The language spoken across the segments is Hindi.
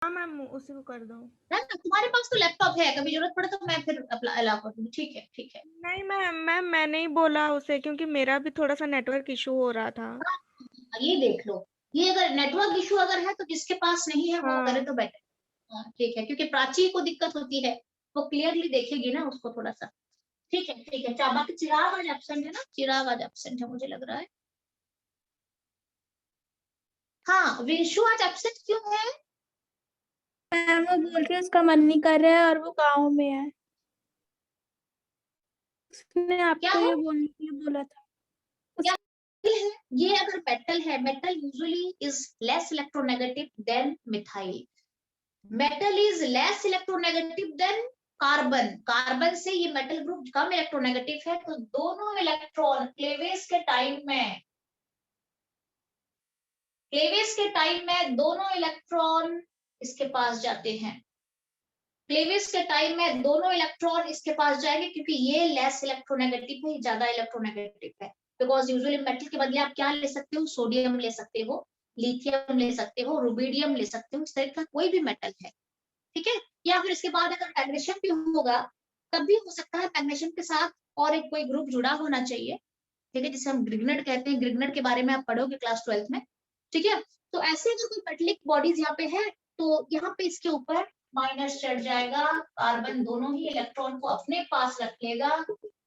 हाँ मैम, उसी को कर दो। है ना, तुम्हारे पास तो लैपटॉप है, कभी जरूरत पड़े तो मैं फिर अलाउ कर दूंगी। ठीक है ठीक है। नहीं मैम, मैंने ही बोला उसे, क्योंकि मेरा भी थोड़ा सा नेटवर्क इशू हो रहा था। हाँ, ये देख लो, ये अगर नेटवर्क इशू अगर है तो जिसके पास नहीं है वो करे हाँ तो बेटर। हाँ ठीक है, क्योंकि प्राची को दिक्कत होती है, वो क्लियरली देखेगी ना उसको थोड़ा सा। ठीक है ठीक है। बाकी चिराग आज एब्सेंट है ना, चिराग आज एब्सेंट है मुझे लग रहा है। हाँ, विंशु आज एब्सेंट क्यों है? मैम वो बोल रही है उसका मन नहीं कर रहा है और वो गाँव में है। उसने क्या आपको है? ये बोलने के लिए बोला था। क्या है? ये अगर मेटल है, metal usually is less electronegative than methyl. Metal is less electronegative than carbon. Carbon से ये मेटल ग्रुप कम इलेक्ट्रोनेगेटिव है, तो दोनों इलेक्ट्रॉन क्लेवेस के टाइम में दोनों इलेक्ट्रॉन इसके पास जाते हैं। क्लेवेस के टाइम में दोनों इलेक्ट्रॉन इसके पास जाएंगे, क्योंकि ये लेस इलेक्ट्रोनेगेटिव है, ज्यादा इलेक्ट्रोनेगेटिव है। बिकॉज यूजुअली मेटल के बदले आप क्या ले सकते हो, सोडियम ले सकते हो, लिथियम ले सकते हो, रुबिडियम ले सकते हो, इस तरह का कोई भी मेटल है। ठीक है। या फिर इसके बाद अगर मैग्नीशियम भी होगा तब भी हो सकता है मैग्नीशियम के साथ और एक कोई ग्रुप जुड़ा होना चाहिए। ठीक है, जिसे हम ग्रिग्नेट कहते हैं। ग्रिग्नेट के बारे में आप पढ़ोगे क्लास 12 में। ठीक है। तो ऐसे अगर कोई मेटेलिक बॉडीज यहाँ पे है तो यहाँ पे इसके ऊपर माइनस चढ़ जाएगा, कार्बन दोनों ही इलेक्ट्रॉन को अपने पास रख लेगा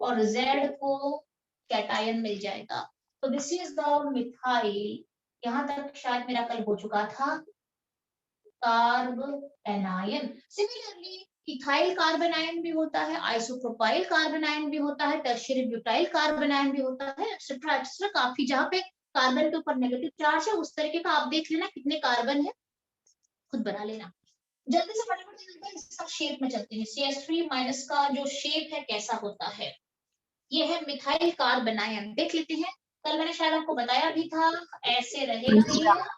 और जेड को कैटायन मिल जाएगा। तो दिस इज द मिथाइल। यहाँ तक शायद मेरा कल हो चुका था। Carb anion. Similarly ethyl carbon ion भी होता है, आइसोप्रोपाइल कार्बन आयन भी होता है, टर्शियरी ब्यूटाइल कार्बन आयन भी होता है, एक्सेट्रा एक्सेट्रा। काफी जहाँ पे कार्बन के ऊपर नेगेटिव चार्ज है उस तरीके का आप देख लेना कितने कार्बन है, खुद बना लेना। जल्दी से फटाफट चलते हैं, इसका शेप में चलते हैं। CH3 माइनस का जो शेप है कैसा होता है, ये है मिथाइल कार्बन आयन। देख लेते हैं, कल मैंने शायद आपको बताया भी था। ऐसे रहेगा ये,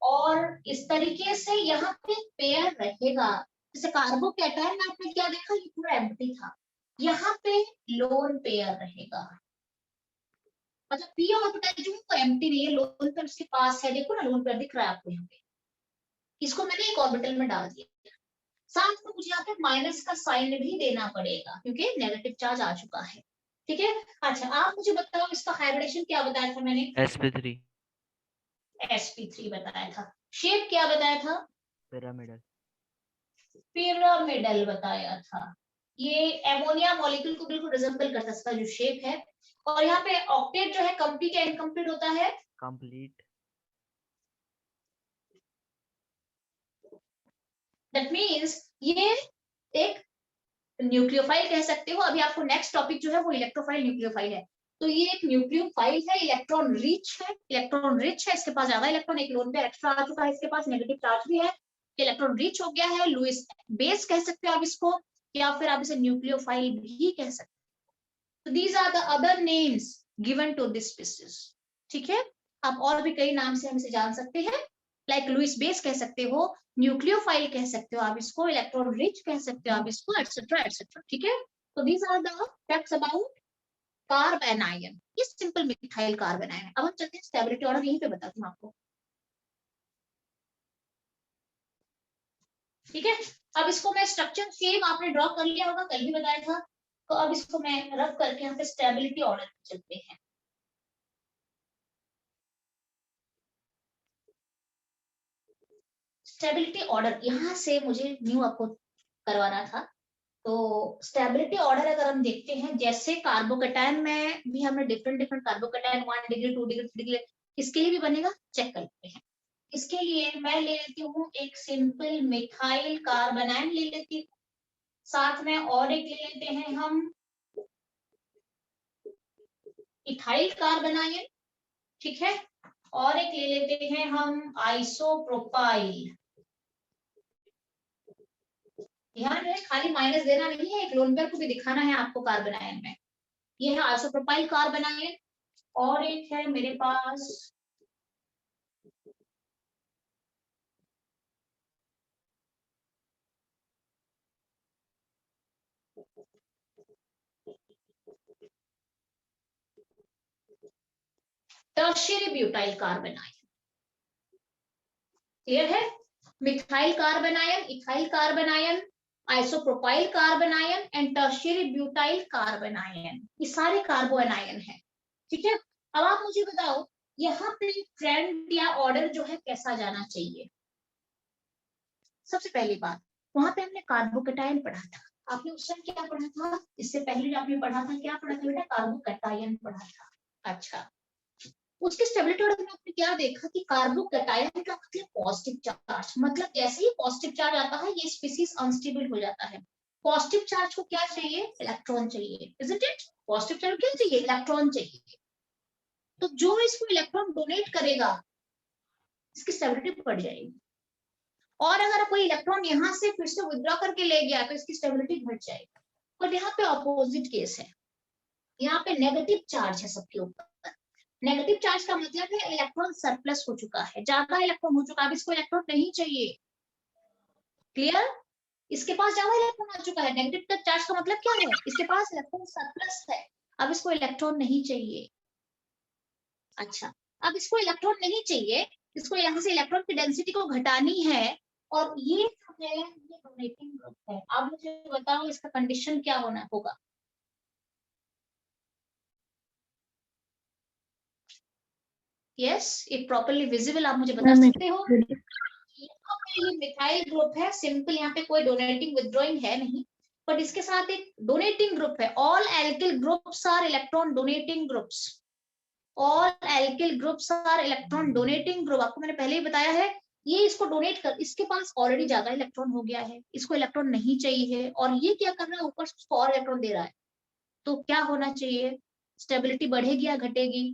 और इस तरीके से यहाँ पे पेयर रहेगा। जैसे कार्बोकैटायन में आपने क्या देखा, ये पूरा एम्प्टी था, यहाँ पे लोन पेयर रहेगा। मतलब पी ऑर्बिटल जो है वो एम्प्टी नहीं है, लोन पेयर उसके पास है। देखो ना, लोन पेयर दिख रहा है आपको यहाँ पे, इसको मैंने एक ऑर्बिटल में डाल दिया। साथ में मुझे यहाँ पे माइनस का साइन भी देना पड़ेगा क्योंकि नेगेटिव चार्ज आ चुका है। ठीक है। अच्छा, आप मुझे बताओ इसका हाइब्रिडेशन क्या बताया था मैंने? sp3 sp3 बताया था। शेप क्या बताया था? पिरामिडल। पिरामिडल बताया था। ये एमोनिया मॉलिक्यूल को बिल्कुल रिजेंबल करता है, इसका जो शेप है। और यहाँ पे ऑक्टेट जो है कंप्लीट या इनकम्प्लीट होता है? कंप्लीट। दैट मींस ये एक न्यूक्लियोफाइल कह सकते हो। अभी आपको नेक्स्ट टॉपिक जो है वो इलेक्ट्रोफाइल न्यूक्लियोफाइल है। तो ये एक न्यूक्लियोफाइल है, इलेक्ट्रॉन रिच है, इलेक्ट्रॉन रिच है, इसके पास ज्यादा इलेक्ट्रॉन, एक लोन पेयर एक्स्ट्रा आ चुका है, इसके पास नेगेटिव चार्ज भी है, इलेक्ट्रॉन रिच हो गया है। लुईस बेस कह सकते हो आप इसको, या फिर आप इसे न्यूक्लियोफाइल भी कह सकते हो। These are the other names given to this species. ठीक है। आप और भी कई नाम से हम इसे जान सकते हैं, लाइक लुईस बेस कह सकते हो, न्यूक्लियोफाइल कह सकते हो आप इसको, इलेक्ट्रॉन रिच कह सकते हो आप इसको, एटसेट्रा एटसेट्रा। ठीक है। तो these are the facts about carbon ion. ये सिंपल मिथाइल कार्बन आयन है। अब हम चलते हैं स्टेबिलिटी ऑर्डर, यहीं पे बताती हूँ आपको। ठीक है। अब इसको मैं स्ट्रक्चर सेम आपने ड्रॉ कर लिया होगा, कल भी बताया था। तो अब इसको मैं रफ करके यहाँ पे स्टेबिलिटी ऑर्डर पे चलते हैं। स्टेबिलिटी ऑर्डर यहाँ से मुझे न्यू आपको करवाना था। तो स्टेबिलिटी ऑर्डर अगर हम देखते हैं, जैसे कार्बोकैटायन में भी हमने different different carbocation 1 degree 2 degree 3 degree, इसके लिए भी बनेगा, चेक कर लेते हैं। इसके लिए मैं ले लेती हूँ एक सिंपल मिथाइल कार्बन आयन ले लेती हूँ, साथ में और एक ले लेते हैं हम इथाइल कार्बन आयन। ठीक है। और एक ले लेते हैं हम आइसोप्रोपाइल। ध्यान रहे, खाली माइनस देना नहीं है, एक लोन पेयर को भी दिखाना है आपको कार्बन आयन में। ये है आइसोप्रोपाइल कार्बन आयन। और एक है मेरे पास tertiary butyl carbon ion. Clear है? Methyl carbon ion, ethyl carbon ion, isopropyl carbon ion and tertiary butyl carbon ion, ये सारे कार्बन आयन है। ठीक है, अब आप मुझे बताओ यहाँ पे ट्रेंड या ऑर्डर जो है कैसा जाना चाहिए। सबसे पहली बात, वहां पे हमने कार्बोकेटायन पढ़ा था, आपने उस टाइम क्या पढ़ा था, इससे पहले जो आपने पढ़ा था, क्या पढ़ा था बेटा, कार्बोकेटायन पढ़ा था। अच्छा, उसके स्टेबिलिटी ऑर्डर में आपने क्या देखा कि कार्बोकेटायन का मतलब पॉजिटिव चार्ज, मतलब जैसे ही पॉजिटिव चार्ज आता है ये स्पीसीज अनस्टेबल हो जाता है। पॉजिटिव चार्ज को क्या चाहिए, इलेक्ट्रॉन चाहिए, इजंट इट, पॉजिटिव चार्ज क्या चाहिए, इलेक्ट्रॉन चाहिए। तो जो इसको इलेक्ट्रॉन डोनेट करेगा इसकी स्टेबिलिटी बढ़ जाएगी, और अगर कोई इलेक्ट्रॉन यहाँ से फिर से विथड्रॉ करके ले गया तो इसकी स्टेबिलिटी घट जाएगी। बट यहाँ पे अपोजिट केस है, यहाँ पे नेगेटिव चार्ज है सबके ऊपर। नेगेटिव चार्ज का मतलब है इलेक्ट्रॉन सरप्लस हो चुका है, ज्यादा इलेक्ट्रॉन हो चुका है, अब इसको इलेक्ट्रॉन नहीं चाहिए। क्लियर, इसके पास ज्यादा इलेक्ट्रॉन आ चुका है, नेगेटिव चार्ज का मतलब क्या है, इसके पास इलेक्ट्रॉन सरप्लस है, अब इसको इलेक्ट्रॉन नहीं चाहिए। अच्छा, अब इसको इलेक्ट्रॉन नहीं चाहिए, इसको यहाँ से इलेक्ट्रॉन की डेंसिटी को घटानी है, और ये जो है ये डोनेटिंग ग्रुप है। अब मुझे बताओ इसका कंडीशन क्या होना होगा। यस, इट प्रॉपर्ली विजिबल, आप मुझे बता सकते हो। यहाँ पे ये मिथाइल ग्रुप है, सिंपल, यहाँ पे कोई डोनेटिंग विथड्रॉइंग है नहीं, बट इसके साथ एक डोनेटिंग ग्रुप है। All alkyl groups are electron donating groups, all alkyl groups are electron donating group, आपको मैंने पहले ही बताया है। ये इसको डोनेट कर, इसके पास ऑलरेडी ज्यादा इलेक्ट्रॉन हो गया है, इसको इलेक्ट्रॉन नहीं चाहिए, और ये क्या कर रहा है, ऊपर से और इलेक्ट्रॉन दे रहा है, तो क्या होना चाहिए, स्टेबिलिटी बढ़ेगी या घटेगी,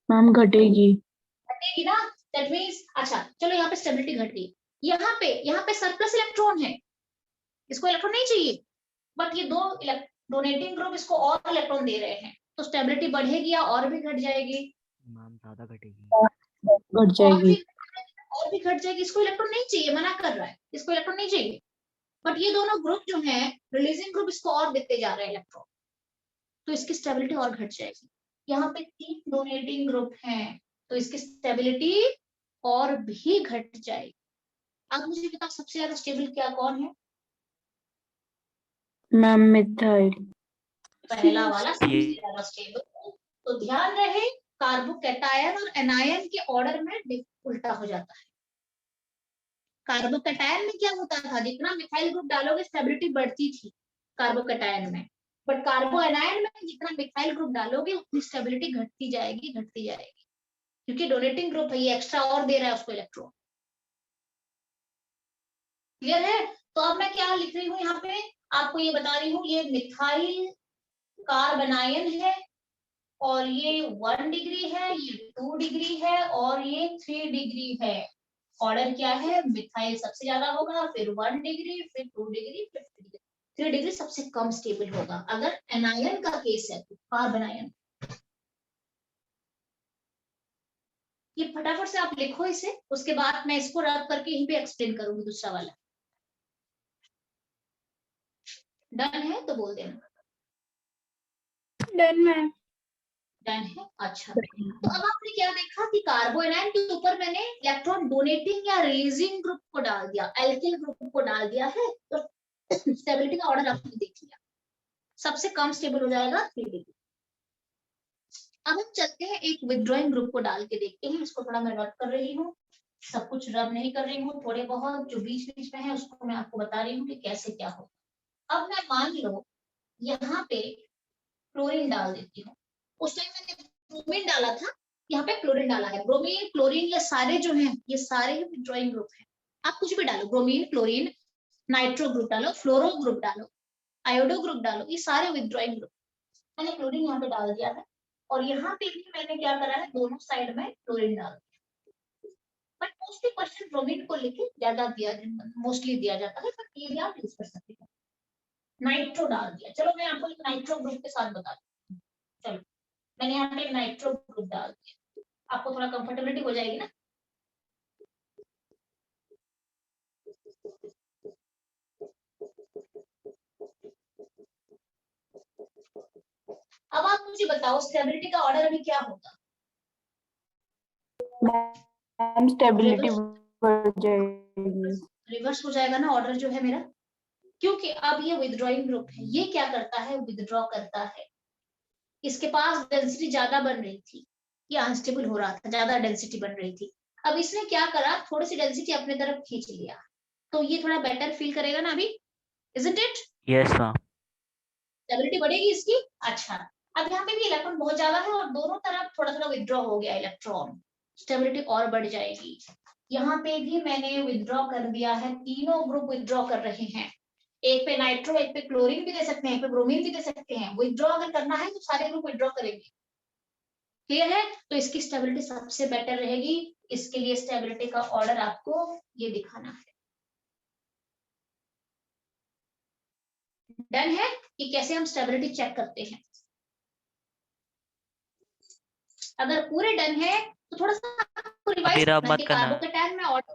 मैम घटेगी। घटेगी ना, दैट मींस, अच्छा चलो यहाँ पे स्टेबिलिटी घट गई, यहाँ पे सरप्लस इलेक्ट्रॉन है, इसको इलेक्ट्रॉन नहीं चाहिए, बट ये दो डोनेटिंग ग्रुप इसको और इलेक्ट्रॉन दे रहे हैं, तो स्टेबिलिटी बढ़ेगी या और भी घट जाएगी, मैम ज्यादा घटेगी। घट जाएगी। और भी घट जाएगी, इसको इलेक्ट्रॉन नहीं चाहिए, मना कर रहा है, इसको इलेक्ट्रॉन नहीं चाहिए, बट ये दोनों ग्रुप जो है रिलीजिंग ग्रुप इसको और देते जा रहे हैं इलेक्ट्रॉन, तो इसकी स्टेबिलिटी और घट जाएगी। यहाँ पे 3 डोनेटिंग ग्रुप हैं, तो इसकी स्टेबिलिटी और भी घट जाएगी। अब मुझे बताओ सबसे ज्यादा स्टेबल क्या कौन है, मैम मिथाइल। पहला वाला सबसे ज्यादा स्टेबल। तो ध्यान रहे कार्बोकैटायन और एनायन के ऑर्डर में उल्टा हो जाता है। कार्बोकैटायन में क्या होता था, जितना मिथाइल ग्रुप डालोगे स्टेबिलिटी बढ़ती थी कार्बोकैटायन में, बट कार्बो एनायन में जितना मिथाइल ग्रुप डालोगे उतनी स्टेबिलिटी घटती जाएगी, क्योंकि डोनेटिंग ग्रुप है, ये एक्स्ट्रा और दे रहा है उसको इलेक्ट्रॉन। क्लियर है, तो अब मैं क्या लिख रही हूँ यहाँ पे, आपको ये बता रही हूँ, ये मिथाइल कार्बन आयन है, और ये 1 डिग्री है, ये 2 डिग्री है, और ये 3 डिग्री है। ऑर्डर क्या है, मिथाइल सबसे ज्यादा होगा, फिर 1 डिग्री, फिर 2 डिग्री, फिर 3 डिग्री सबसे कम स्टेबल होगा अगर एनायन का केस है तो। कार्बन आयन, ये फटाफट से आप लिखो इसे, उसके बाद मैं इसको रब करके यहीं पे एक्सप्लेन करूंगी दूसरा वाला। डन है तो बोल देना। Done ma'am. डन है, अच्छा। तो अब आपने क्या देखा कि कार्बोनाइन के ऊपर मैंने इलेक्ट्रॉन डोनेटिंग या रिलीजिंग ग्रुप को डाल दिया, एल्किल ग्रुप को डाल दिया है, तो स्टेबिलिटी का ऑर्डर आपने देख लिया, सबसे कम स्टेबल हो जाएगा 3 डिग्री। अब हम चलते हैं एक विथड्रॉइंग ग्रुप को डाल के देखते हैं, इसको थोड़ा मैं रब कर रही हूँ, सब कुछ रब नहीं कर रही हूँ, थोड़े बहुत जो बीच बीच में है उसको मैं आपको बता रही हूँ कि कैसे क्या हो। अब मैं मान लो यहाँ पे क्लोरीन डाल देती हूँ, उस टाइम मैंने ब्रोमीन डाला था, यहाँ पे क्लोरीन डाला है, ब्रोमीन क्लोरीन ये सारे जो हैं ये सारे विथड्रॉइंग ग्रुप हैं, आप कुछ भी डालो, ब्रोमीन क्लोरीन, नाइट्रो ग्रुप डालो, फ्लोरो ग्रुप डालो, आयोडो ग्रुप डालो, ये सारे विथड्रॉइंग ग्रुप। मैंने क्लोरीन यहाँ पे डाल दिया है, और यहाँ पे भी मैंने क्या करा है, दोनों साइड में क्लोरीन डाल दिया, बट मोस्टली क्वेश्चन ब्रोमीन को लेके ज्यादा मोस्टली दिया जाता है, बट ये भी आप यूज कर सकते हो। नाइट्रो डाल दिया, चलो मैं आपको एक नाइट्रो ग्रुप के साथ बता दूं, चलो मैंने यहाँ पे नाइट्रो ग्रुप डाल दिया, आपको थोड़ा कंफर्टेबिलिटी हो जाएगी ना। अब आप मुझे बताओ स्टेबिलिटी का ऑर्डर अभी क्या होगा, मैम स्टेबिलिटी बढ़ जाएगी। रिवर्स हो जाएगा ना ऑर्डर जो है मेरा, क्योंकि अब ये विथड्रॉइंग ग्रुप है। ये क्या करता है, विथड्रॉ करता है। इसके पास डेंसिटी ज्यादा बन रही थी, ये अनस्टेबल हो रहा था, ज्यादा डेंसिटी बन रही थी। अब इसने क्या करा, थोड़ी सी डेंसिटी अपने तरफ खींच लिया, तो ये थोड़ा बेटर फील करेगा ना अभी, isn't it? Yes ma'am. Stability बढ़ेगी इसकी। अच्छा, अब यहाँ पे भी इलेक्ट्रॉन बहुत ज्यादा है और दोनों तरफ थोड़ा थोड़ा विथड्रॉ हो गया इलेक्ट्रॉन, स्टेबिलिटी और बढ़ जाएगी। यहाँ पे भी मैंने विथड्रॉ कर दिया है, तीनों ग्रुप विथड्रॉ कर रहे हैं। एक पे नाइट्रो, एक पे क्लोरीन भी दे सकते हैं, एक पे ब्रोमीन भी दे सकते हैं। विथड्रॉ अगर करना है तो सारे ग्रुप विथड्रॉ करेंगे। क्लियर है? तो इसकी स्टेबिलिटी सबसे बेटर रहेगी। इसके लिए स्टेबिलिटी का ऑर्डर आपको ये दिखाना है। डन है कि कैसे हम स्टेबिलिटी चेक करते हैं। अगर पूरे डन है तो थोड़ा सा रिवाइज अभी रब करना मत कि करना। कार्बोकैटायन में ऑर्डर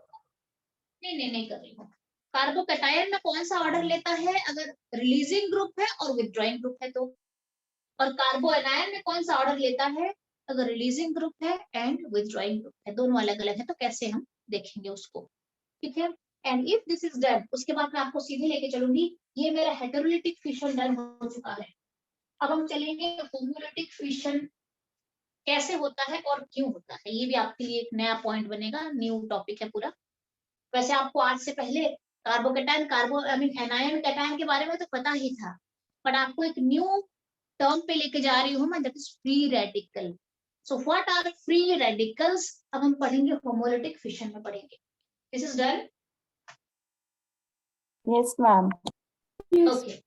नहीं कर रही हूँ। कार्बोकैटायन में कौन सा ऑर्डर लेता है, अगर रिलीजिंग ग्रुप है और विथड्रॉइंग ग्रुप है तो। और कार्बो एनायन में कौन सा ऑर्डर लेता है, अगर रिलीजिंग ग्रुप है एंड विथड्रॉइंग ग्रुप है, दोनों अलग अलग है, तो कैसे हम देखेंगे उसको। ठीक है, and if this is done, उसके बाद मैं आपको सीधे लेके चलूंगी। ये मेरा हेटेरोलिटिक फिशन डन हो चुका है। अब हम चलेंगे होमोलिटिक फिशन कैसे होता है और क्यों होता है। ये भी आपके लिए एक नया पॉइंट बनेगा, न्यू टॉपिक है पूरा। वैसे आपको आज से पहले carbocation, कार्बो I mean anion cation के बारे में तो पता ही था, पर आपको एक न्यू टर्म पे लेके जा रही हूँ मैं, that is free radical. So what are free radicals, अब हम पढ़ेंगे होमोलिटिक फिशन में पढ़ेंगे। This is done. Yes ma'am. Okay,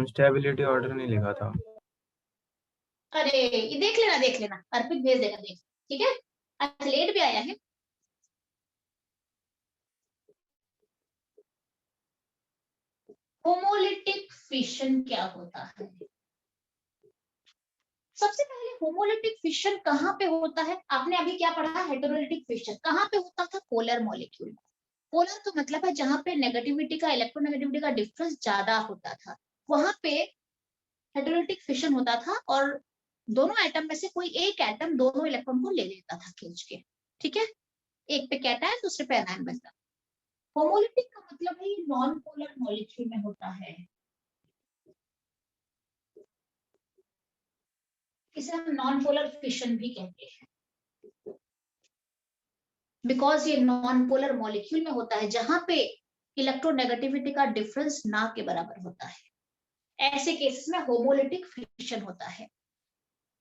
stability order नहीं लिखा था। अरे ये देख लेना अर्पित भेज देगा, देख। ठीक है, अच्छा लेट भी आया है। होमोलिटिक फिशन क्या होता है, सबसे पहले होमोलिटिक फिशन कहाँ पे होता है। आपने अभी क्या पढ़ा, हेटेरोलिटिक फिशन कहाँ पे होता था, पोलर मॉलिक्यूल। पोलर तो मतलब है जहाँ पे नेगेटिविटी का, इलेक्ट्रोनेगेटिविटी का डिफरेंस ज्यादा होता था, वहां पे हेटेरोलिटिक फिशन होता था और दोनों एटम में से कोई एक एटम दोनों इलेक्ट्रॉन को ले लेता था खींच के। ठीक है, एक पे कैटायन दूसरे पे एनायन बनता। होमोलिटिक का मतलब है ये नॉन पोलर मॉलिक्यूल में होता है। इसे हम नॉन पोलर फिशन भी कहते हैं, बिकॉज ये नॉन पोलर मॉलिक्यूल में होता है जहां पे इलेक्ट्रोनेगेटिविटी का डिफरेंस ना के बराबर होता है। ऐसे केसेस में होमोलिटिक फिशन होता है।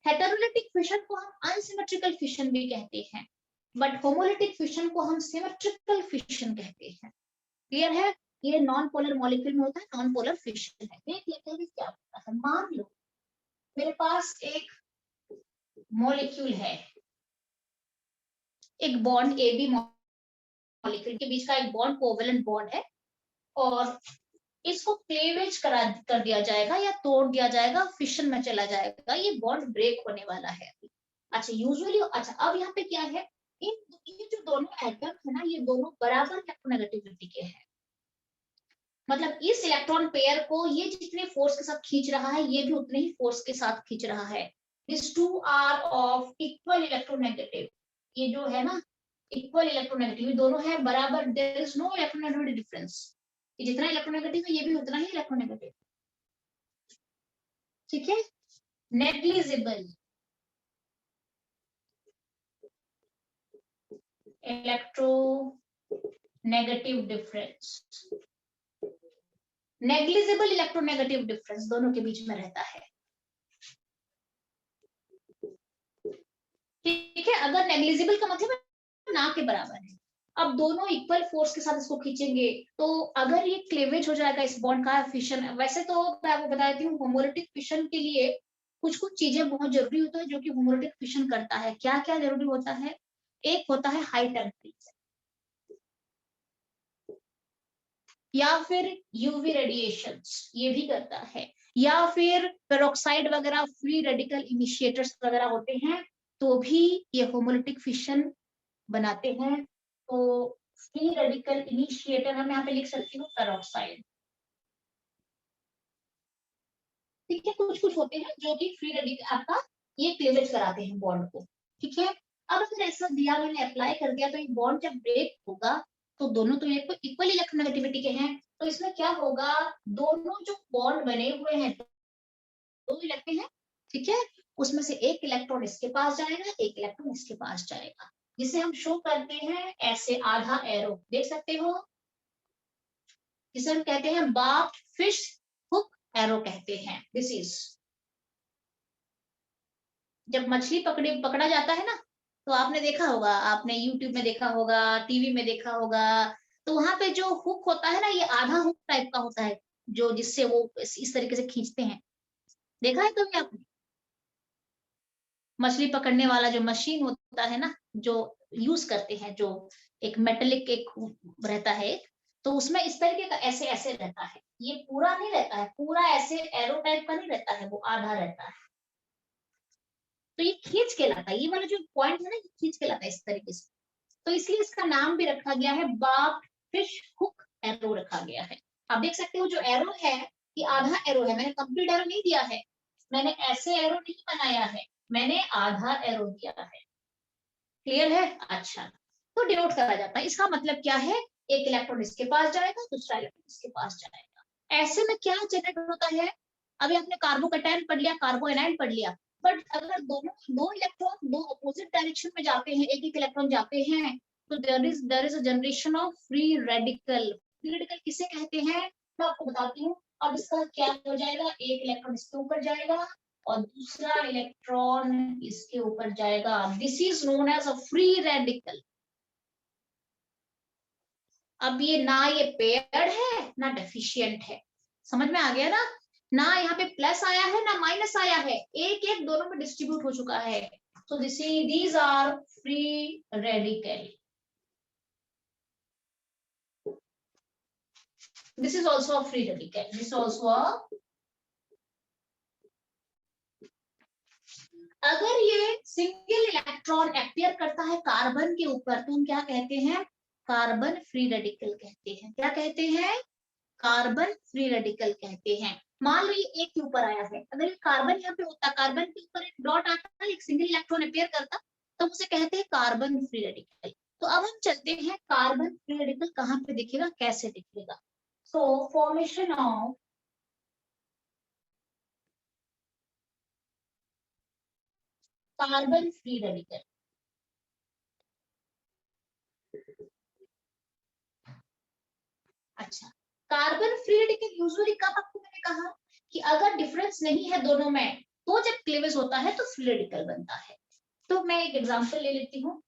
हेटेरोलिटिक फिशन को हम अनसिमेट्रिकल फिशन भी कहते हैं, बट होमोलिटिक फिशन को हम सिमेट्रिकल फिशन कहते हैं। क्लियर है? ये नॉन पोलर मॉलिक्यूल में होता है, नॉन पोलर फिशन है। देख लेते हैं क्या होता है। मान लो मेरे पास एक मॉलिक्यूल है, एक बॉन्ड ए बी मॉलिक्यूल के बीच का एक बॉन्ड कोवेलेंट बॉन्ड है, और इसको क्लेवेज कर दिया जाएगा या तोड़ दिया जाएगा, फिशन में चला जाएगा, ये बॉन्ड ब्रेक होने वाला है। अच्छा यूजुअली, अच्छा अब यहाँ पे क्या है, ये जो दोनों एटम है ना, ये दोनों बराबर इलेक्ट्रोनेगेटिविटी के हैं। मतलब इस इलेक्ट्रॉन पेयर को ये जितने फोर्स के साथ खींच रहा है, ये भी उतने ही फोर्स के साथ खींच रहा है। This two are of equal electronegative, ये जो है ना इक्वल इलेक्ट्रोनेगेटिव, दोनों है बराबर, there is no electronegativity difference. ये जितना इलेक्ट्रोनेगेटिव है ये भी उतना ही इलेक्ट्रोनेगेटिव। ठीक है, negligible electronegative difference, negligible electronegative difference दोनों के बीच में रहता है। ठीक है, अगर नेग्लिजिबल का मतलब ना के बराबर है, अब दोनों इक्वल फोर्स के साथ इसको खींचेंगे, तो अगर ये क्लेवेज हो जाएगा इस बॉन्ड का, फिशन। वैसे तो मैं आपको बता देती हूँ, होमोलिटिक फिशन के लिए कुछ कुछ चीजें बहुत जरूरी होता है जो कि होमोलिटिक फिशन करता है। क्या क्या जरूरी होता है, एक होता है हाई टेम्परेचर, या फिर यूवी रेडिएशंस, ये भी करता है, या फिर पेरोक्साइड वगैरह, फ्री रेडिकल इनिशिएटर्स वगैरह होते हैं, तो भी ये होमोलिटिक फिशन बनाते हैं। तो फ्री रेडिकल इनिशिएटर हम यहाँ पे लिख सकती हूँ पेरोक्साइड। ठीक है, कुछ कुछ होते हैं जो कि फ्री रेडिकल आपका ये क्लीवेज कराते हैं बॉन्ड को। ठीक है, अब अगर ऐसा दिया, मैंने अप्लाई कर दिया, तो ये बॉन्ड जब ब्रेक होगा तो दोनों तो इक्वल इलेक्ट्रोनेगेटिविटी के हैं, तो इसमें क्या होगा, दोनों जो बॉन्ड बने हुए हैं दो इलेक्ट्रॉन है, ठीक है, उसमें से एक इलेक्ट्रॉन इसके पास जाएगा, एक इलेक्ट्रॉन इसके पास जाएगा, जिसे हम शो करते हैं ऐसे आधा एरो, देख सकते हो, जिसे हम कहते हैं बार्ब्ड फिश हुक एरो कहते हैं। दिस इज, जब मछली पकड़ा जाता है ना, तो आपने देखा होगा, आपने यूट्यूब में देखा होगा, टीवी में देखा होगा, तो वहां पे जो हुक होता है ना, ये आधा हुक टाइप का होता है, जो जिससे वो इस तरीके से खींचते हैं, देखा है कभी आपने? मछली पकड़ने वाला जो मशीन होता है ना, जो यूज करते हैं, जो एक मेटेलिक एक रहता है, तो उसमें इस तरीके का ऐसे ऐसे रहता है, ये पूरा नहीं रहता है, पूरा ऐसे एरो टाइप का नहीं रहता है, वो आधा रहता है, तो ये खींच के लाता है, ये वाला जो पॉइंट है ना, ये खींच के लाता है इस तरीके से, तो इसलिए इसका नाम भी रखा गया है बार्ब्ड फिश हुक एरो रखा गया है। आप देख सकते हो जो एरो है, ये आधा एरो है, मैंने कंप्लीट एरो नहीं दिया है, मैंने ऐसे एरो नहीं बनाया है, मैंने आधा एरो दिया है, क्लियर है? अच्छा, तो डिनोट करा जाता है, इसका मतलब क्या है, एक इलेक्ट्रॉन इसके पास जाएगा, दूसरा इलेक्ट्रॉन इसके पास जाएगा, ऐसे में क्या जनरेट होता है, अभी आपने कार्बोकैटायन पढ़ लिया, कार्बोएनायन पढ़ लिया, बट अगर दोनों दो इलेक्ट्रॉन दो अपोजिट डायरेक्शन में जाते हैं, एक एक इलेक्ट्रॉन जाते हैं, तो there is a generation of free radical. Free radical किसे कहते हैं, मैं आपको बताती हूँ। अब इसका क्या हो जाएगा, एक इलेक्ट्रॉन इसके ऊपर जाएगा और दूसरा इलेक्ट्रॉन इसके ऊपर जाएगा, this is known as a free radical. अब ये ना ये पेयर्ड है ना डेफिशिएंट है, समझ में आ गया ना यहाँ पे प्लस आया है ना माइनस आया है, एक एक दोनों में डिस्ट्रीब्यूट हो चुका है, so these are free radical, this is also a free radical, this is also a, अगर ये सिंगल इलेक्ट्रॉन अपीयर करता है कार्बन के ऊपर, तो हम क्या कहते हैं, कार्बन फ्री रेडिकल कहते हैं, क्या कहते हैं, कार्बन फ्री रेडिकल कहते हैं। मान लो ये एक के ऊपर आया है, अगर ये कार्बन यहाँ पे होता, कार्बन के ऊपर एक डॉट आता, एक सिंगल इलेक्ट्रॉन अपीयर करता, तो उसे कहते हैं कार्बन फ्री रेडिकल। तो अब हम चलते हैं, कार्बन फ्री रेडिकल कहाँ पे दिखेगा, कैसे दिखेगा, सो formation of carbon free radical. अच्छा, कार्बन फ्री रेडिकल यूजुअली कब, आपको मैंने कहा कि अगर डिफरेंस नहीं है दोनों में, तो जब क्लीवेज होता है तो फ्री रेडिकल बनता है। तो मैं एक एग्जांपल ले लेती हूँ,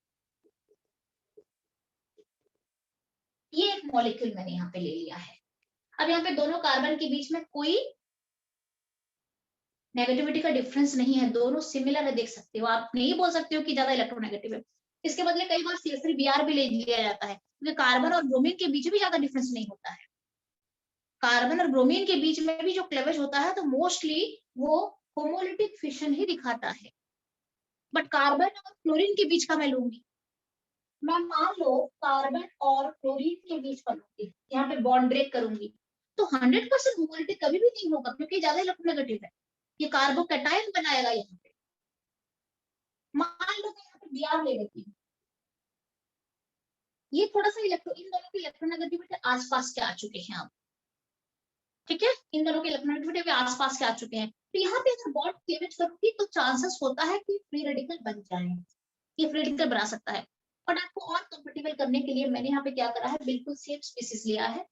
ये एक मॉलिक्यूल मैंने यहाँ पे ले लिया है, अब यहाँ पे दोनों कार्बन के बीच में कोई नेगेटिविटी का डिफरेंस नहीं है, दोनों सिमिलर है, देख सकते हो, आप नहीं बोल सकते हो कि ज्यादा इलेक्ट्रोनेगेटिव है। इसके बदले कई बार CH3Br भी ले लिया जाता है, क्योंकि कार्बन और ब्रोमीन के बीच भी ज्यादा डिफरेंस नहीं होता है, कार्बन और ब्रोमीन के बीच में भी जो क्लेवेज होता है, तो मोस्टली वो होमोलिटिक फिशन ही दिखाता है, बट कार्बन और क्लोरीन के बीच का मैं लूंगी, मैं मान लो कार्बन और क्लोरीन के बीच का लूंगी, यहाँ पे बॉन्ड ब्रेक करूंगी, तो 100% होमोलिटिक कभी भी नहीं होगा, क्योंकि ज्यादा इलेक्ट्रोनेगेटिव है, ये कार्बोकैटायन बनाएगा यहाँ पे। मान लो मैं यहाँ पे Br ले लेती हूँ, ये थोड़ा सा इन दोनों की इलेक्ट्रोनेगेटिविटी आसपास के आ चुके हैं अब, ठीक है, इन दोनों के इलेक्ट्रोनेगेटिविटी के आसपास के आ चुके हैं, तो यहाँ पे अगर बॉन्ड क्लीवेज करूंगी तो चांसेस होता है कि फ्री रेडिकल बन जाए, ये फ्री रेडिकल बना सकता है। और आपको और कंफर्टेबल करने के लिए मैंने यहाँ पे क्या करा है, बिल्कुल सेम स्पीसीज लिया है,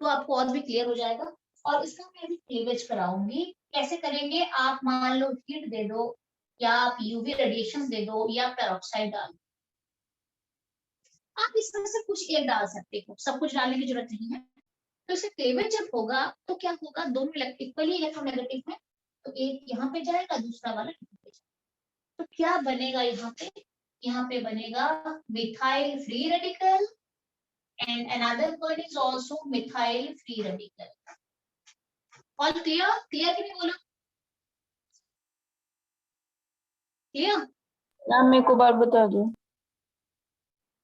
तो आपको और भी क्लियर हो जाएगा। और इसका मैं अभी क्लीवेज कराऊंगी, कैसे करेंगे, आप मान लो हीट दे दो, या आप यूवी रेडिएशन दे दो, या पेरोक्साइड डाल, आप इसमें से कुछ एक डाल सकते हो, सब कुछ डालने की जरूरत नहीं है। तो इसे क्लीवेज जब होगा तो क्या होगा, दोनों इक्वली इलेक्ट्रोनेगेटिव है, तो एक यहाँ पे जाएगा, दूसरा वाला यहाँ पे जाएगा, तो क्या बनेगा यहाँ पे बनेगा methyl free radical, and another one is also methyl free radical. All clear? Clear कि नहीं बोलो? Clear? मैम मेरे को बार बता दो।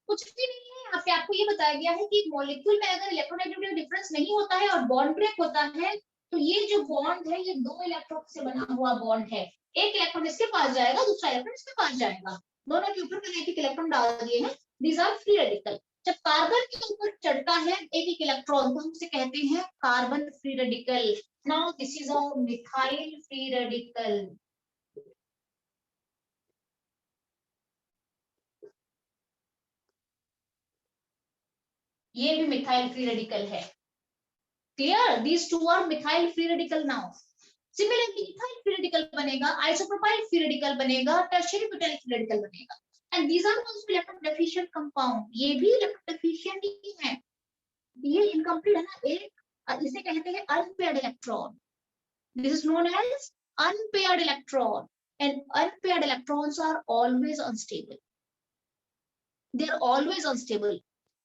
कुछ भी नहीं है, यहाँ पे आपको ये बताया गया है कि मॉलिक्यूल में अगर इलेक्ट्रोनेगेटिव डिफरेंस नहीं होता है और बॉन्ड ब्रेक होता है, तो ये जो बॉन्ड है ये 2 इलेक्ट्रॉन से बना हुआ बॉन्ड है, एक इलेक्ट्रॉन इसके पास जाएगा, दूसरा इलेक्ट्रॉन इसके पास जाएगा, दोनों के ऊपर मैंने एक इलेक्ट्रॉन डाल दिए हैं, दीज आर फ्री रेडिकल। जब कार्बन के ऊपर चढ़ता है एक इलेक्ट्रॉन तो हम उसे कहते हैं carbon free radical. Now this is a methyl free radical. ये भी मिथाइल फ्री रेडिकल है। Clear? These two are methyl free radical. Now similarly ethyl free radical बनेगा, आइसोप्रोपाइल फ्री रेडिकल बनेगा, टर्शियरी ब्यूटाइल फ्री रेडिकल बनेगा। And these are also electron deficient compound. ये भी इलेक्ट्रॉन डेफिशिएंट ही है, ये इनकम्प्लीट है ना। एक इसे कहते हैं unpaired electron. This is known as unpaired electron. And unpaired electrons are always unstable, they are always unstable.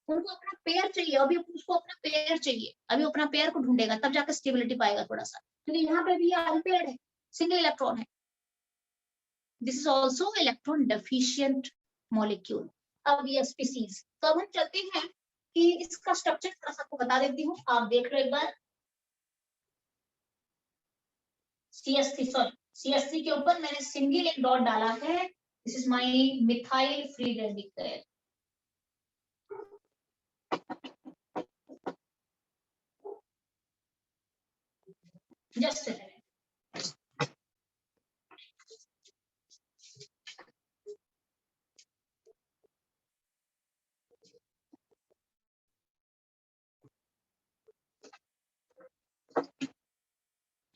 उनको अपना पेयर चाहिए, अभी उसको अपना पेयर चाहिए, अभी अपना पेयर को ढूंढेगा तब जाकर स्टेबिलिटी पाएगा थोड़ा सा, क्योंकि यहाँ पे भी ये अनपेयर्ड है, सिंगल इलेक्ट्रॉन है। This is also electron deficient molecule. अब ये स्पीसीज, तो अब हम चलते हैं कि इसका स्ट्रक्चर थोड़ा सा आपको बता देती हूँ, आप देख लो एक बार। CH3 के ऊपर मैंने सिंगल एक डॉट डाला है, this is my methyl free radical. Just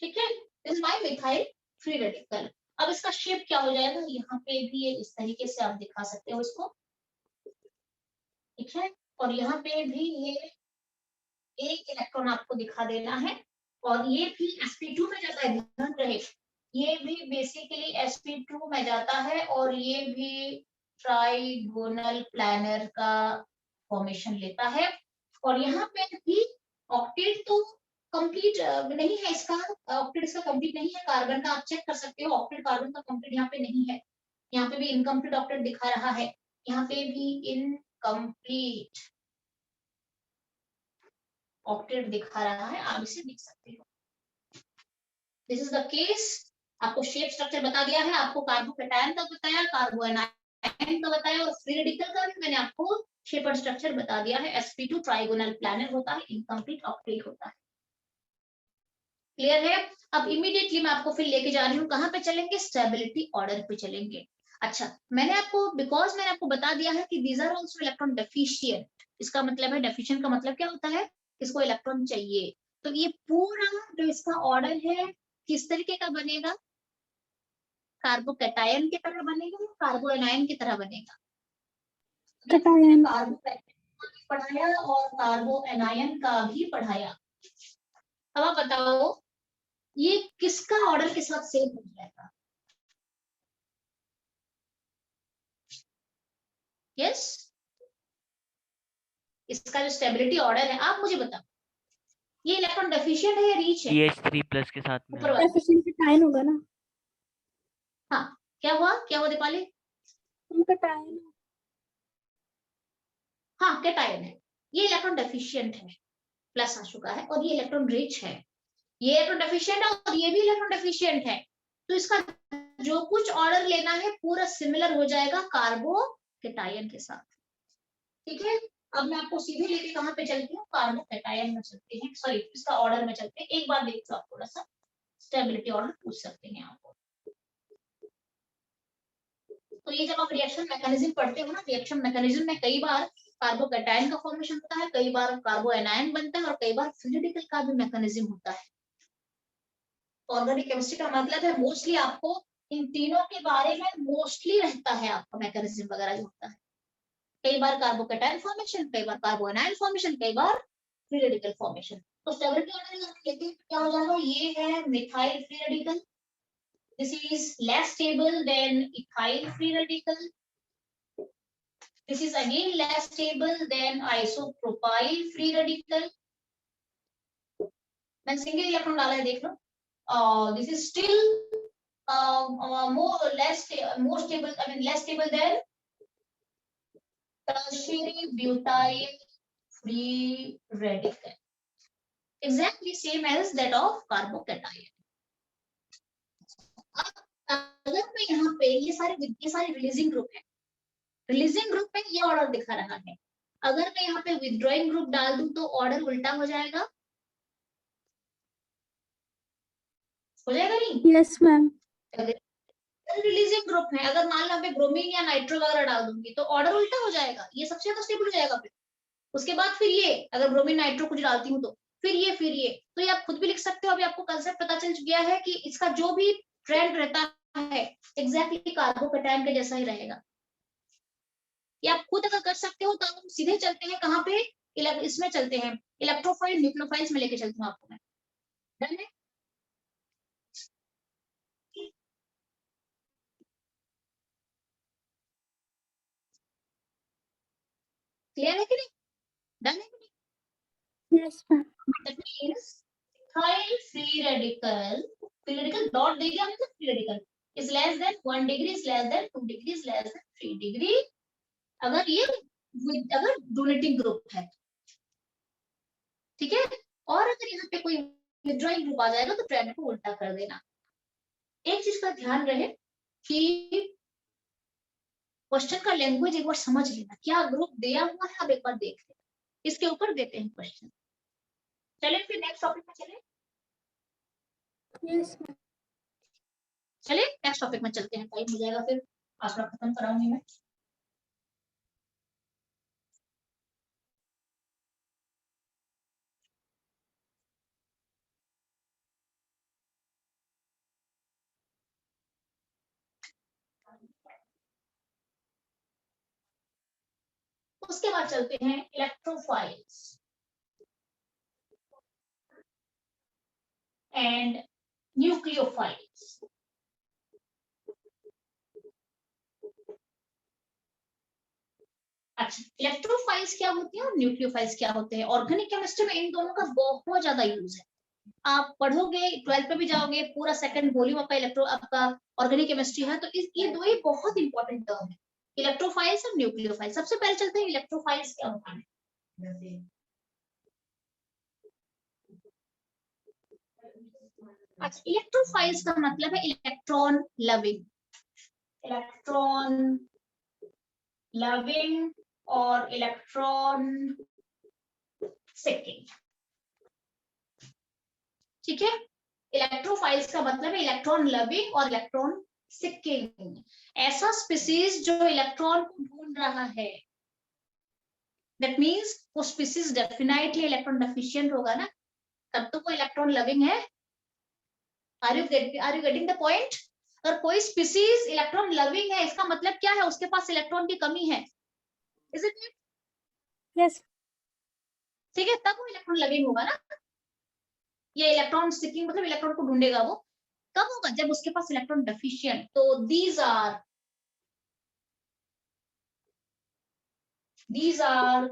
ठीक है, this my methyl free radical. अब इसका शेप क्या हो जाएगा, यहाँ पे भी ये इस तरीके से आप दिखा सकते हो इसको, ठीक है। और यहाँ पे भी ये एक इलेक्ट्रॉन आपको दिखा देना है, और ये भी sp2 में जाता है, ध्यान रहे। ये भी बेसिकली sp2 में जाता है, और ये भी ट्राइगोनल प्लानर का फॉर्मेशन लेता है। और यहाँ पे भी ऑक्टेट तो कंप्लीट नहीं है इसका, ऑक्टेट इसका कंप्लीट नहीं है। कार्बन का आप चेक कर सकते हो, ऑक्टेट कार्बन का कंप्लीट यहाँ पे नहीं है, यहाँ पे भी इनकम्प्लीट ऑक्टेट दिखा रहा है, यहाँ पे भी इनकम्प्लीट ऑक्टेट दिखा रहा है, आप इसे देख सकते हो। This is the case. आपको शेप स्ट्रक्चर बता दिया है, आपको कार्बोकैटायन का बताया, कार्बोएनायन का बताया, और फ्री रेडिकल का भी मैंने आपको शेप और स्ट्रक्चर बता दिया है। sp2 ट्राइगोनल प्लानर होता है, इनकम्प्लीट ऑक्टेट होता है। क्लियर है? अब इमीडिएटली मैं आपको फिर लेके जा रही हूँ, कहाँ पे चलेंगे, स्टेबिलिटी ऑर्डर पे चलेंगे। अच्छा, मैंने आपको बता दिया है कि these are also electron deficient. इसका मतलब है, डेफिशिएंट का मतलब क्या होता है, इसको इलेक्ट्रॉन चाहिए। तो ये पूरा जो इसका ऑर्डर है किस तरीके का बनेगा, कार्बोकैटायन की तरह बनेगा या कार्बोएनायन की तरह बनेगा? कैटायन। कार्बोकैटायन का भी पढ़ाया और कार्बोएनायन का भी पढ़ाया। अब आप बताओ ये किसका ऑर्डर के साथ सेम हो जाएगा? यस, इसका जो स्टेबिलिटी ऑर्डर है, आप मुझे बताओ, ये इलेक्ट्रॉन डेफिशिएंट है या रिच है? CH3+ के साथ में। ऊपर वाला। डेफिशिएंट कैटायन होगा ना। हाँ, क्या हुआ दीपाली? कैटायन। हाँ, कैटायन है। ये इलेक्ट्रॉन डेफिशिएंट है, प्लस आ चुका है, और ये इलेक्ट्रॉन रिच है। ये इलेक्ट्रॉन डेफिशिएंट है और ये भी इलेक्ट्रॉन डेफिशिएंट है, तो इसका जो कुछ ऑर्डर लेना है पूरा सिमिलर हो जाएगा कार्बोकैटायन के साथ, ठीक है। अब मैं आपको सीधे लेके कहाँ पे चलती हूँ, कार्बोकैटायन में चलते हैं, सॉरी इसका ऑर्डर में चलते हैं। एक बार देख लो, आप थोड़ा सा स्टेबिलिटी ऑर्डर पूछ सकते हैं आपको। तो ये जब आप रिएक्शन मैकेनिज्म पढ़ते हो ना, रिएक्शन मैकेनिज्म में कई बार कार्बोकैटायन का फॉर्मेशन होता है, कई बार कार्बोएनायन बनता है, और कई बार फ्री रेडिकल का भी मैकेनिज्म होता है। ऑर्गेनिक केमिस्ट्री का मतलब है मोस्टली आपको इन तीनों के बारे में मोस्टली रहता है, आपका मैकेनिज्म वगैरह जो होता है। कई बार कार्बोकैटायन फॉर्मेशन, कई बार कार्बोएनायन फॉर्मेशन, कई बार फ्री रेडिकल फॉर्मेशन। तो स्टेबिलिटी ऑर्डर लेते हैं क्या हो जाएगा, ये है methyl free radical, this is less stable than ethyl free radical, this is again less stable than isopropyl free radical। मैंने सिंगल इलेक्ट्रॉन डाला है, देख लो। this is still less stable than tertiary butyl free radical, exactly same as that of carbocation। अगर मैं यहाँ पे ये सारे रिलीजिंग ग्रुप है, रिलीजिंग ग्रुप में ये ऑर्डर दिखा रहा है। अगर मैं यहाँ पे विथड्रॉइंग ग्रुप डाल दूं तो ऑर्डर उल्टा हो जाएगा, हो जाएगा नहीं? Yes ma'am. रिलीजिंग ग्रुप है, अगर मान लो मैं ब्रोमीन या नाइट्रो वगैरह डाल दूंगी तो ऑर्डर उल्टा हो जाएगा, ये सबसे ज्यादा स्टेबल हो जाएगा। फिर उसके बाद फिर ये अगर ब्रोमीन नाइट्रो कुछ डालती हूँ तो फिर ये तो ये आप खुद भी लिख सकते हो। अभी आपको कंसेप्ट पता चल गया है कि इसका जो भी ट्रेंड रहता है एग्जैक्टली कार्बोकैटायन के जैसा ही रहेगा। ये आप खुद अगर कर सकते हो तो हम सीधे चलते हैं कहाँ पे, इसमें चलते हैं इलेक्ट्रोफाइल न्यूक्लियोफाइल्स में लेके चलती हूँ आपको मैं। डन है? क्लियर है कि नहीं? डन है कि नहीं? Yes ma'am. That means ethyl free radical dot दे दिया मतलब free radical is less than 1 degree, is less than 2 degree, is less than 3 degree अगर ये अगर डोनेटिंग ग्रुप है, ठीक है। और अगर यहाँ पे कोई विथड्रॉइंग ग्रुप आ जाएगा तो ट्रेंड को उल्टा कर देना। एक चीज का ध्यान रहे कि क्वेश्चन का लैंग्वेज एक बार समझ लेना, क्या ग्रुप दिया हुआ है अब एक बार देख लेना, इसके ऊपर देते हैं क्वेश्चन। चलिए फिर नेक्स्ट टॉपिक में चले। Yes ma'am. चलिए नेक्स्ट टॉपिक में चलते हैं, टाइम हो जाएगा फिर आसरा खत्म कराऊंगी मैं। उसके बाद चलते हैं इलेक्ट्रोफाइल्स एंड न्यूक्लियोफाइल्स। अच्छा, इलेक्ट्रोफाइल्स क्या होती है और न्यूक्लियोफाइल्स क्या होते हैं? ऑर्गेनिक केमिस्ट्री में इन दोनों का बहुत ज्यादा यूज है। आप पढ़ोगे 12th पे भी जाओगे, पूरा सेकंड वॉल्यूम आपका ऑर्गेनिक केमिस्ट्री है, तो ये दो ही बहुत इंपॉर्टेंट टर्म है, इलेक्ट्रोफाइल्स और न्यूक्लियोफाइल्स। सबसे पहले चलते हैं इलेक्ट्रोफाइल्स क्या होता है। अच्छा, इलेक्ट्रोफाइल्स का मतलब है इलेक्ट्रॉन लविंग, इलेक्ट्रॉन लविंग और इलेक्ट्रॉन सीकिंग, ठीक है। इलेक्ट्रोफाइल्स का मतलब है इलेक्ट्रॉन लविंग और इलेक्ट्रॉन सीकिंग। ऐसा स्पीसीज जो इलेक्ट्रॉन को ढूंढ रहा है, दैट मींस वो स्पीसीज डेफिनेटली इलेक्ट्रॉन डेफिशिएंट होगा ना, तब तो वो इलेक्ट्रॉन लविंग है। Are you getting the point? अगर कोई स्पीसीज इलेक्ट्रॉन लविंग है इसका मतलब क्या है, उसके पास इलेक्ट्रॉन की कमी है। Is it? यस। ठीक है, तब वो इलेक्ट्रॉन लविंग होगा ना। ये इलेक्ट्रॉन सीकिंग मतलब इलेक्ट्रॉन को ढूंढेगा, वो कब होगा? जब उसके पास इलेक्ट्रॉन डेफिशिएंट। तो these are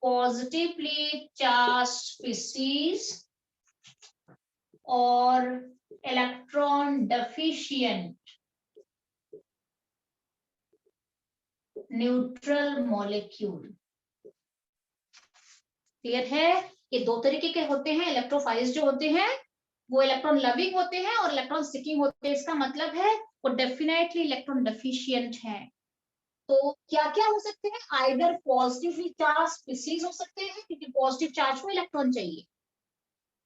positively charged species or electron deficient neutral molecule। Clear है? ये दो तरीके के होते हैं इलेक्ट्रोफाइल्स जो होते हैं, वो इलेक्ट्रॉन लविंग होते हैं और इलेक्ट्रॉन सीकिंग होते हैं। इसका मतलब है वो डेफिनेटली इलेक्ट्रॉन डेफिशिएंट है। तो क्या क्या हो सकते हैं? आइदर पॉजिटिवली चार्ज स्पीसीज हो सकते हैं क्योंकि पॉजिटिव चार्ज को इलेक्ट्रॉन चाहिए,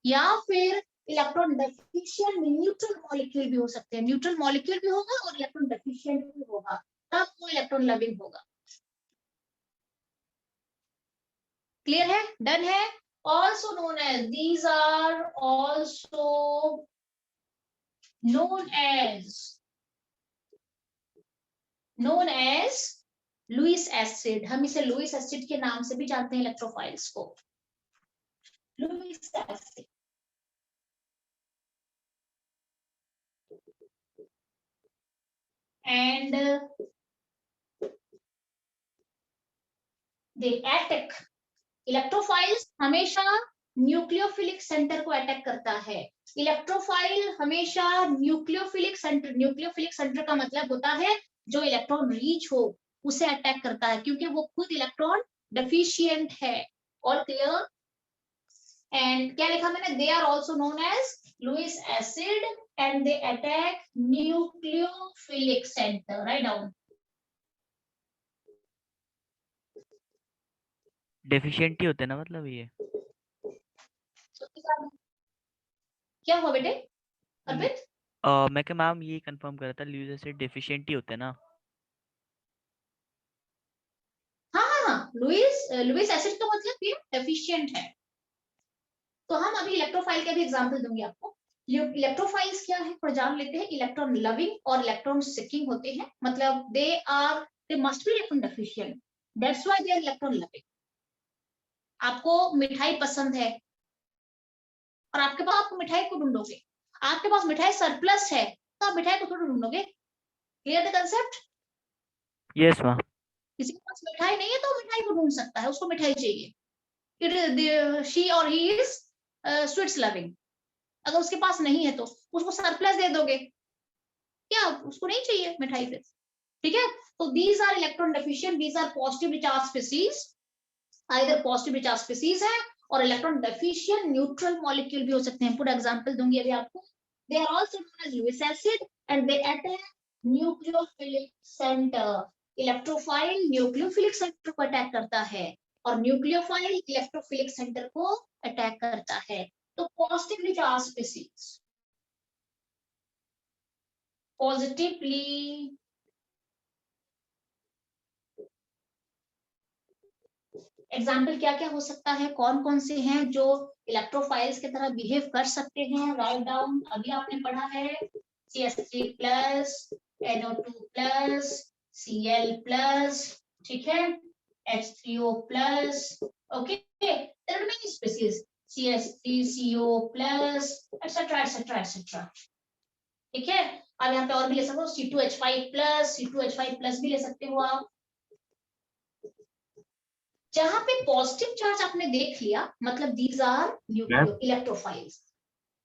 या फिर इलेक्ट्रॉन डेफिशिएंट न्यूट्रल मॉलिक्यूल भी हो सकते हैं। न्यूट्रल मॉलिक्यूल भी होगा और इलेक्ट्रॉन डेफिशिएंट भी होगा, तब वो इलेक्ट्रॉन लविंग होगा। क्लियर है? डन है? also known as, these are also known as Lewis acid. हम इसे लुईस एसिड के नाम से भी जानते हैं इलेक्ट्रोफाइल्स को, Lewis acid. And they attack, electrophiles हमेशा न्यूक्लियोफिलिक सेंटर को अटैक करता है। इलेक्ट्रोफाइल हमेशा न्यूक्लियोफिलिक सेंटर का मतलब होता है जो इलेक्ट्रॉन रीच हो उसे अटैक करता है, क्योंकि वो खुद इलेक्ट्रॉन डेफिशिएंट है। All clear? एंड क्या लिखा मैंने? They are also known as Lewis acid and they attack nucleophilic centre. Write down. Deficient ही होते हैं ना मतलब ये? क्या हुआ बेटे अर्पित? मैं क्या मैम ये कंफर्म कर रहा था, लुईस एसिड डेफिशिएंट ही होते हैं ना? हाँ, लुईस एसिड का मतलब ये एफिशिएंट है। तो हम अभी इलेक्ट्रोफाइल का भी एग्जांपल दूंगी आपको। इलेक्ट्रोफाइल्स क्या है, थोड़ा जान लेते हैं। इलेक्ट्रॉन लविंग और इलेक्ट्रॉन सीकिंग होते हैं, मतलब they must be electron deficient, that's why they are electron loving. आपको मिठाई पसंद है और आपके पास, आपको मिठाई को ढूंढोगे, आपके पास मिठाई सरप्लस है तो आप मिठाई को थोड़ा ढूंढोगे। Clear the concept? Yes ma'am. किसी के पास मिठाई नहीं है तो मिठाई को ढूंढ सकता है, उसको मिठाई चाहिए। शी और ही इज स्वीट्स लविंग। अगर उसके पास नहीं है तो उसको सरप्लस दे दोगे, क्या उसको नहीं चाहिए मिठाई फिर? ठीक है, तो these are electron deficient, these are positively charge species, either positively charge species है और इलेक्ट्रॉन डेफिशिएंट न्यूट्रल मॉलिक्यूल भी हो सकते हैं। पूरा एग्जांपल दूंगी अभी आपको। They are also known as Lewis acid and they attack nucleophilic centre. Electrophile nucleophilic centre को अटैक करता है और न्यूक्लियोफाइल इलेक्ट्रोफिलिक सेंटर को अटैक करता है। तो positively charge species, positively example क्या क्या हो सकता है, कौन कौन से हैं जो इलेक्ट्रोफाइल्स की तरह बिहेव कर सकते हैं? राइट डाउन, अभी आपने पढ़ा है CH3 plus, NO2 plus, Cl+, ठीक है, H3O plus, okay, there are many species, CH3CO plus, etc etc etc, ठीक है। अब यहाँ पे और भी ले सकते हो, C2H5 प्लस, C2H5 प्लस भी ले सकते हो आप। जहां पे पॉजिटिव चार्ज आपने देख लिया, मतलब these are nucleo electrophiles,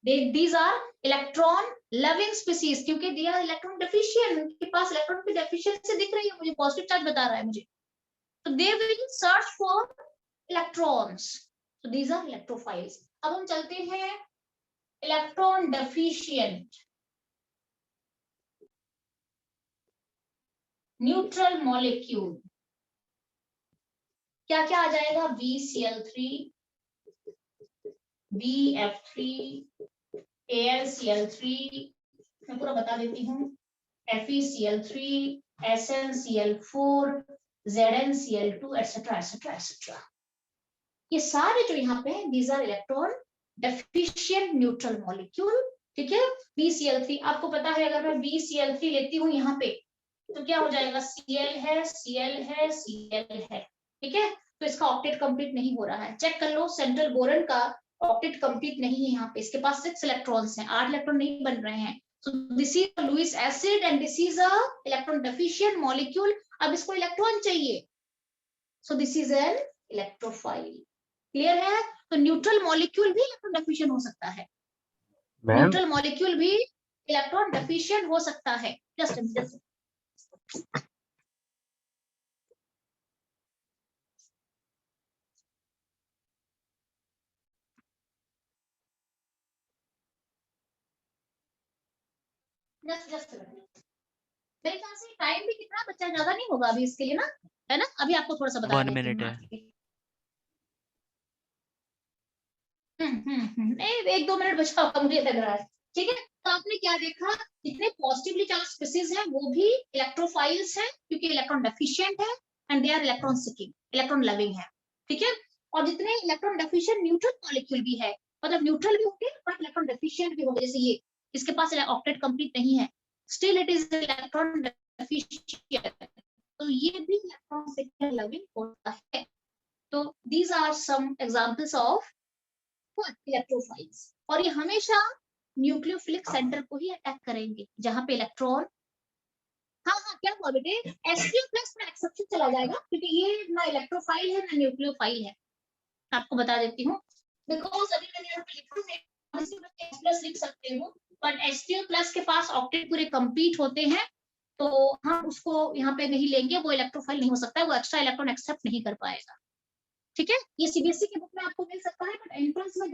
these are electron loving species, क्योंकि दे आर इलेक्ट्रॉन डेफिशिएंट, उनके पास इलेक्ट्रॉन की डेफिशिएंसी दिख रही है मुझे, पॉजिटिव चार्ज बता रहा है मुझे, तो they will search for electrons, so these are electrophiles। अब हम चलते हैं इलेक्ट्रॉन डेफिशिएंट न्यूट्रल मॉलिक्यूल। क्या क्या आ जाएगा? BCl3, BF3, AlCl3, मैं पूरा बता देती हूँ, FeCl3, SnCl4, ZnCl2, etc etc etc। ये सारे जो यहाँ पे हैं, these are electron deficient neutral molecule, ठीक है। BCl3 आपको पता है, अगर मैं BCl3 लेती हूँ यहाँ पे तो क्या हो जाएगा? Cl है, Cl है, Cl है, ठीक है। तो इसका ऑक्टेट कंप्लीट नहीं हो रहा है, चेक कर लो, सेंट्रल बोरन का ऑक्टेट कंप्लीट नहीं है यहाँ पे, इसके पास 6 इलेक्ट्रॉन्स हैं, 8 इलेक्ट्रॉन नहीं बन रहे हैं। So this is a Lewis acid and this is a electron deficient molecule। अब इसको इलेक्ट्रॉन चाहिए, so this is an electrophile। Clear है? तो न्यूट्रल मॉलिक्यूल भी इलेक्ट्रॉन डेफिशिएंट हो सकता है, न्यूट्रल मॉलिक्यूल भी इलेक्ट्रॉन डेफिशिएंट हो सकता है। जस्ट मेरे ख्याल से टाइम भी कितना बच्चा, ज्यादा नहीं होगा अभी इसके लिए ना, है ना? अभी आपको थोड़ा सा बता 1 देती मिनट हूँ। है। नहीं, 1-2 मिनट बचा होगा मुझे लग रहा है, ठीक है। तो आपने क्या देखा, जितने पॉजिटिवली चार्ज स्पीसीज हैं वो भी इलेक्ट्रोफाइल्स हैं, क्योंकि इलेक्ट्रॉन डेफिशिएंट है and they are electron seeking, electron loving है, ठीक है। और जितने इलेक्ट्रॉन डेफिशिएंट न्यूट्रल मॉलिक्यूल भी है, मतलब न्यूट्रल भी होंगे बट इलेक्ट्रॉन डेफिशिएंट भी होंगे, जैसे ये, इसके पास ऑक्टेट कंप्लीट नहीं है, still it is electron deficient, तो ये भी इलेक्ट्रॉन सीकिंग लविंग होता है। तो these are some examples of electrophiles. और ये हमेशा न्यूक्लियोफिलिक सेंटर को ही अटैक करेंगे, जहां पे इलेक्ट्रॉन, हाँ क्या हुआ बेटे, H2+ में एक्सेप्शन चला जाएगा, क्योंकि ये ना इलेक्ट्रोफाइल है ना न्यूक्लियोफाइल है। आपको बता देती हूँ, बिकॉज अभी मैंने यहाँ पे लिखा है, H+ लिख सकते हो, बट H2+ के पास ऑक्टेट पूरे कंप्लीट होते हैं, तो हम उसको यहाँ पे नहीं लेंगे, वो इलेक्ट्रोफाइल नहीं हो सकता है, वो एक्स्ट्रा इलेक्ट्रॉन एक्सेप्ट नहीं कर पाएगा, ठीक है। ये CBSE की बुक में आपको मिल सकता है, बट एंट्रेंस में